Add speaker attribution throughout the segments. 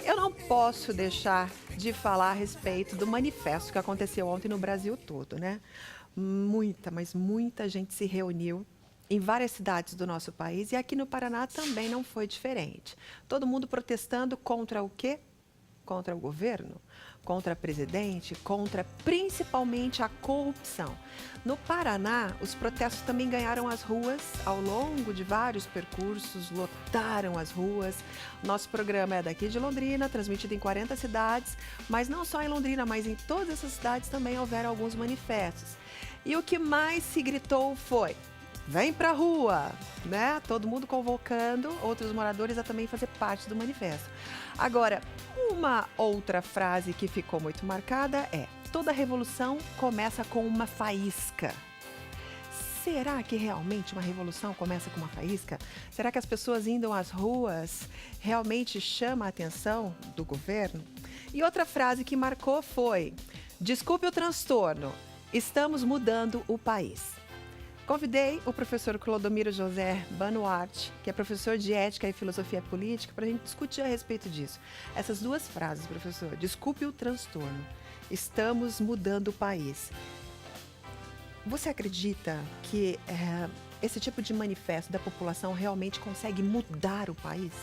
Speaker 1: Eu não posso deixar de falar a respeito do manifesto que aconteceu ontem no Brasil todo, né? Muita, mas muita gente se reuniu em várias cidades do nosso país e aqui no Paraná também não foi diferente. Todo mundo protestando contra o quê? Contra o governo, contra a presidente, contra principalmente a corrupção. No Paraná, os protestos também ganharam as ruas ao longo de vários percursos, lotaram as ruas. Nosso programa é daqui de Londrina, transmitido em 40 cidades, mas não só em Londrina, mas em todas essas cidades também houveram alguns manifestos. E o que mais se gritou foi: vem pra rua, né? Todo mundo convocando outros moradores a também fazer parte do manifesto. Agora, uma outra frase que ficou muito marcada é: toda revolução começa com uma faísca. Será que realmente uma revolução começa com uma faísca? Será que as pessoas indo às ruas realmente chama a atenção do governo? E outra frase que marcou foi: desculpe o transtorno, estamos mudando o país. Convidei o professor Clodomiro José Banuarte, que é professor de Ética e Filosofia Política, para a gente discutir a respeito disso. Essas duas frases, professor: desculpe o transtorno, estamos mudando o país. Você acredita que esse tipo de manifesto da população realmente consegue mudar o país?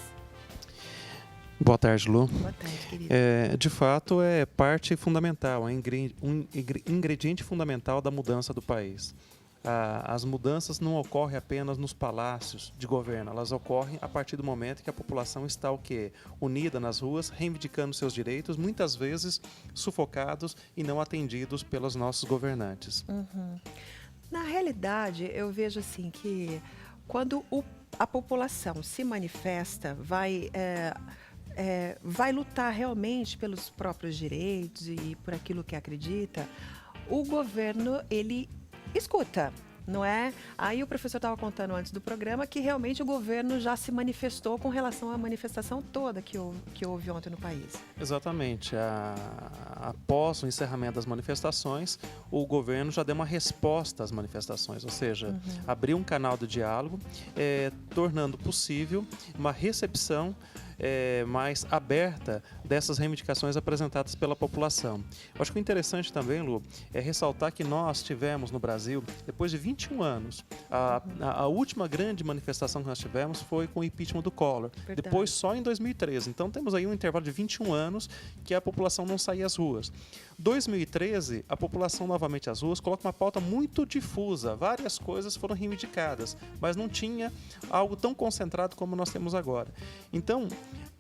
Speaker 2: Boa tarde, Lu.
Speaker 1: Boa tarde, querido.
Speaker 2: De fato, é parte fundamental, um ingrediente fundamental da mudança do país. As mudanças não ocorrem apenas nos palácios de governo, elas ocorrem a partir do momento que a população está o quê? Unida nas ruas, reivindicando seus direitos, muitas vezes sufocados e não atendidos pelos nossos governantes.
Speaker 1: Uhum. Na realidade, eu vejo assim que quando a população se manifesta, vai lutar realmente pelos próprios direitos e por aquilo que acredita, o governo, ele escuta, não é? Aí o professor estava contando antes do programa que realmente o governo já se manifestou com relação à manifestação toda que houve ontem no país.
Speaker 2: Exatamente. Após o encerramento das manifestações, o governo já deu uma resposta às manifestações, ou seja, abriu um canal de diálogo, tornando possível uma recepção mais aberta dessas reivindicações apresentadas pela população. Eu acho que o interessante também, Lu, é ressaltar que nós tivemos no Brasil, depois de 21 anos, a última grande manifestação que nós tivemos foi com o impeachment do Collor.
Speaker 1: Verdade.
Speaker 2: Depois só em 2013. Então temos aí um intervalo de 21 anos que a população não saía às ruas. 2013, a população novamente às ruas coloca uma pauta muito difusa. Várias coisas foram reivindicadas, mas não tinha algo tão concentrado como nós temos agora. Então,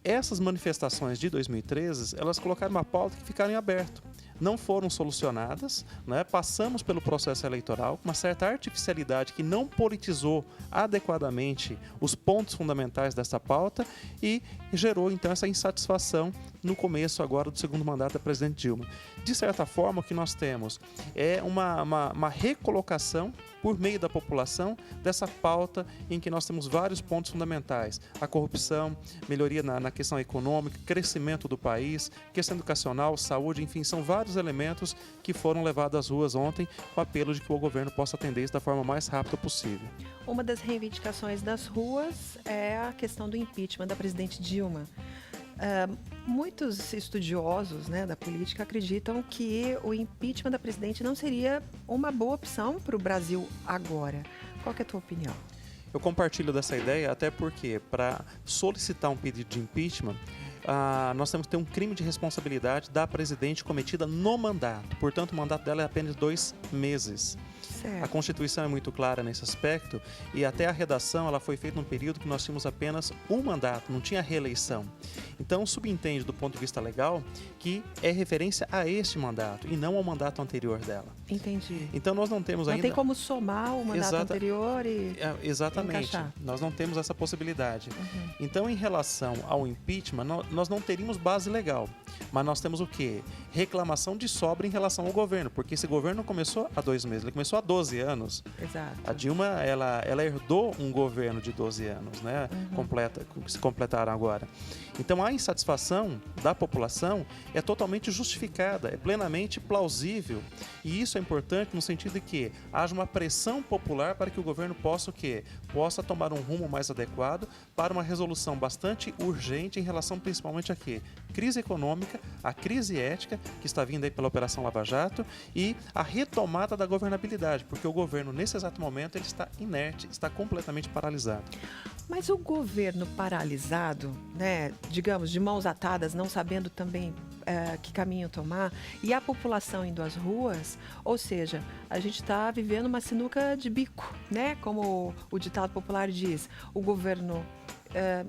Speaker 2: essas manifestações de 2013, elas colocaram uma pauta que ficaram em aberto. Não foram solucionadas, né? Passamos pelo processo eleitoral com uma certa artificialidade que não politizou adequadamente os pontos fundamentais dessa pauta e gerou então essa insatisfação no começo agora do segundo mandato da presidente Dilma. De certa forma, o que nós temos é uma recolocação por meio da população dessa pauta em que nós temos vários pontos fundamentais: a corrupção, melhoria na questão econômica, crescimento do país, questão educacional, saúde, enfim, são vários elementos que foram levados às ruas ontem com o apelo de que o governo possa atender isso da forma mais rápida possível.
Speaker 1: Uma das reivindicações das ruas é a questão do impeachment da presidente Dilma. Muitos estudiosos, né, da política acreditam que o impeachment da presidente não seria uma boa opção para o Brasil agora. Qual que é a tua opinião?
Speaker 2: Eu compartilho dessa ideia até porque, para solicitar um pedido de impeachment, nós temos que ter um crime de responsabilidade da presidente cometida no mandato. Portanto, o mandato dela é apenas 2 meses.
Speaker 1: Certo.
Speaker 2: A Constituição é muito clara nesse aspecto e até a redação ela foi feita num período que nós tínhamos apenas um mandato, não tinha reeleição. Então, subentende do ponto de vista legal que é referência a este mandato e não ao mandato anterior dela.
Speaker 1: Entendi.
Speaker 2: Então, nós não temos ainda...
Speaker 1: Não tem como somar o mandato anterior e
Speaker 2: exatamente.
Speaker 1: encaixar.
Speaker 2: Nós não temos essa possibilidade. Então, em relação ao impeachment, nós não teríamos base legal. Mas nós temos o quê? Reclamação de sobra em relação ao governo, porque esse governo não começou há 2 meses, ele começou há 12 anos.
Speaker 1: Exato.
Speaker 2: A Dilma, ela herdou um governo de 12 anos, né? Que se completaram agora. Então, há a insatisfação da população é totalmente justificada, é plenamente plausível. E isso é importante no sentido de que haja uma pressão popular para que o governo possa o quê? Possa tomar um rumo mais adequado para uma resolução bastante urgente em relação principalmente a quê? Crise econômica, a crise ética que está vindo aí pela Operação Lava Jato e a retomada da governabilidade, porque o governo nesse exato momento ele está inerte, está completamente paralisado.
Speaker 1: Mas o governo paralisado, né, digamos, de mãos atadas, não sabendo também que caminho tomar, e a população indo às ruas, ou seja, a gente está vivendo uma sinuca de bico, né? Como o ditado popular diz, o governo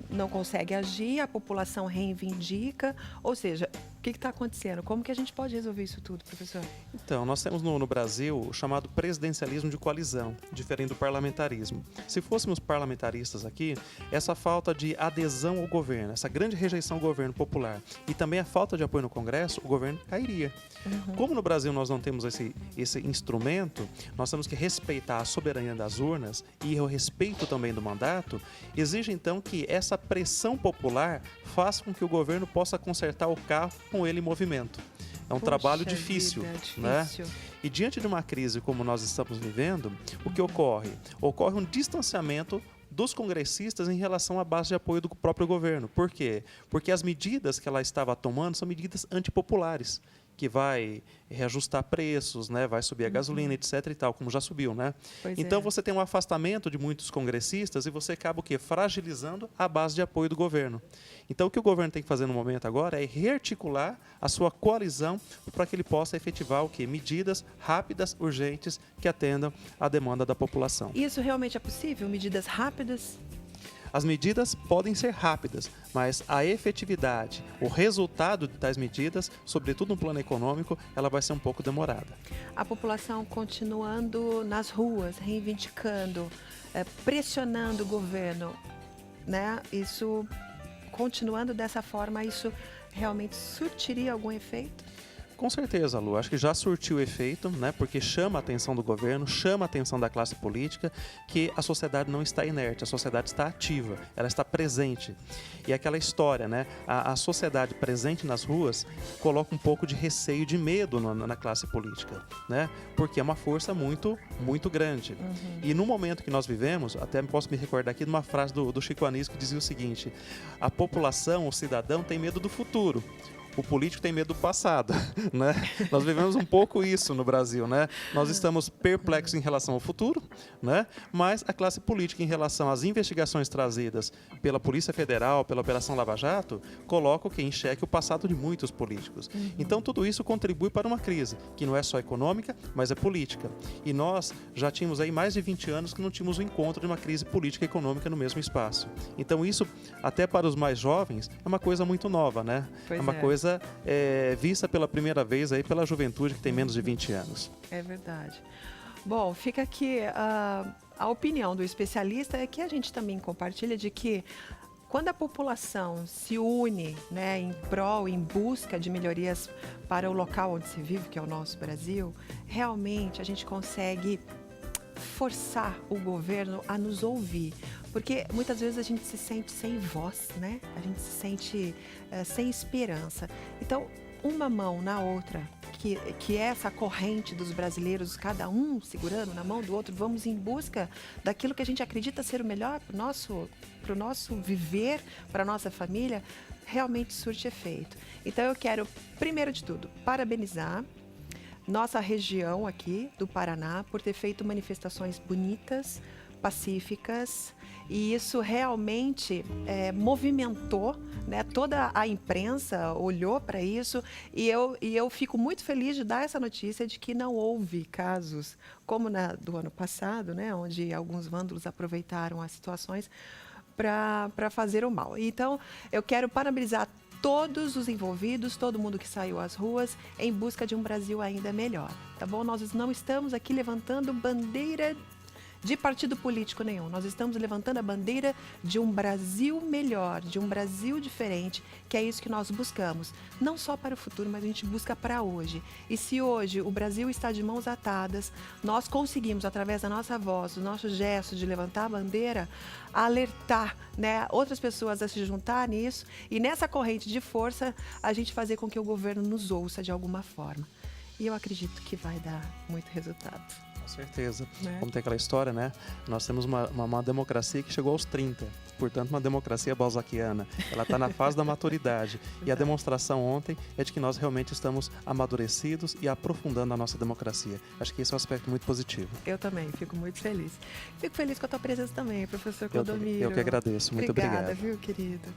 Speaker 1: não consegue agir, a população reivindica, ou seja, o que está acontecendo? Como que a gente pode resolver isso tudo, professor?
Speaker 2: Então, nós temos no Brasil o chamado presidencialismo de coalizão, diferente do parlamentarismo. Se fôssemos parlamentaristas aqui, essa falta de adesão ao governo, essa grande rejeição ao governo popular e também a falta de apoio no Congresso, o governo cairia. Como no Brasil nós não temos esse instrumento, nós temos que respeitar a soberania das urnas e o respeito também do mandato, exige então que essa pressão popular faça com que o governo possa consertar o carro com ele em movimento. É um trabalho difícil, né? E diante de uma crise como nós estamos vivendo, o que ocorre? Ocorre um distanciamento dos congressistas em relação à base de apoio do próprio governo. Por quê? Porque as medidas que ela estava tomando são medidas antipopulares, que vai reajustar preços, né? Vai subir a gasolina, etc. e tal, como já subiu, né? Então você tem um afastamento de muitos congressistas e você acaba o quê? Fragilizando a base de apoio do governo. Então o que o governo tem que fazer no momento agora é rearticular a sua coalizão para que ele possa efetivar o quê? Medidas rápidas, urgentes, que atendam à demanda da população.
Speaker 1: Isso realmente é possível? Medidas rápidas?
Speaker 2: As medidas podem ser rápidas, mas a efetividade, o resultado de tais medidas, sobretudo no plano econômico, ela vai ser um pouco demorada.
Speaker 1: A população continuando nas ruas, reivindicando, pressionando o governo, né? Isso, continuando dessa forma, isso realmente surtiria algum efeito?
Speaker 2: Com certeza, Lu. Acho que já surtiu efeito, né? Porque chama a atenção do governo, chama a atenção da classe política, que a sociedade não está inerte, a sociedade está ativa, ela está presente. E aquela história, né? A sociedade presente nas ruas coloca um pouco de receio, de medo na classe política, né? Porque é uma força muito, muito grande. E no momento que nós vivemos, até posso me recordar aqui de uma frase do Chico Anísio que dizia o seguinte: a população, o cidadão, tem medo do futuro. O político tem medo do passado, né? Nós vivemos um pouco isso no Brasil, né? Nós estamos perplexos em relação ao futuro, né? Mas a classe política, em relação às investigações trazidas pela Polícia Federal, pela Operação Lava Jato, coloca em xeque o passado de muitos políticos. Então, tudo isso contribui para uma crise, que não é só econômica, mas é política. E nós já tínhamos aí mais de 20 anos que não tínhamos o encontro de uma crise política e econômica no mesmo espaço. Então, isso, até para os mais jovens, é uma coisa muito nova, né? É uma coisa vista pela primeira vez aí pela juventude que tem menos de 20 anos.
Speaker 1: É verdade. Bom, fica aqui a opinião do especialista é que a gente também compartilha de que quando a população se une, né, em prol, em busca de melhorias para o local onde se vive, que é o nosso Brasil, realmente a gente consegue forçar o governo a nos ouvir. Porque muitas vezes a gente se sente sem voz, né? A gente se sente sem esperança. Então, uma mão na outra, que é essa corrente dos brasileiros, cada um segurando na mão do outro, vamos em busca daquilo que a gente acredita ser o melhor para o nosso viver, para a nossa família, realmente surte efeito. Então, eu quero, primeiro de tudo, parabenizar nossa região aqui do Paraná por ter feito manifestações bonitas, pacíficas, e isso realmente movimentou, né? Toda a imprensa olhou para isso e eu fico muito feliz de dar essa notícia de que não houve casos como do ano passado, né? Onde alguns vândalos aproveitaram as situações para fazer o mal. Então, eu quero parabenizar todos os envolvidos, todo mundo que saiu às ruas em busca de um Brasil ainda melhor, tá bom? Nós não estamos aqui levantando bandeira de partido político nenhum. Nós estamos levantando a bandeira de um Brasil melhor, de um Brasil diferente, que é isso que nós buscamos. Não só para o futuro, mas a gente busca para hoje. E se hoje o Brasil está de mãos atadas, nós conseguimos, através da nossa voz, do nosso gesto de levantar a bandeira, alertar, né, outras pessoas a se juntar nisso e nessa corrente de força a gente fazer com que o governo nos ouça de alguma forma. E eu acredito que vai dar muito resultado.
Speaker 2: Com certeza.
Speaker 1: Né?
Speaker 2: Como tem aquela história, né? Nós temos uma democracia que chegou aos 30, portanto, uma democracia balzaquiana. Ela está na fase da maturidade. E a demonstração ontem é de que nós realmente estamos amadurecidos e aprofundando a nossa democracia. Acho que esse é um aspecto muito positivo.
Speaker 1: Eu também, fico muito feliz. Fico feliz com a tua presença também, professor Clodomiro.
Speaker 2: Eu que agradeço. Muito
Speaker 1: Obrigada,
Speaker 2: obrigado.
Speaker 1: viu, querido?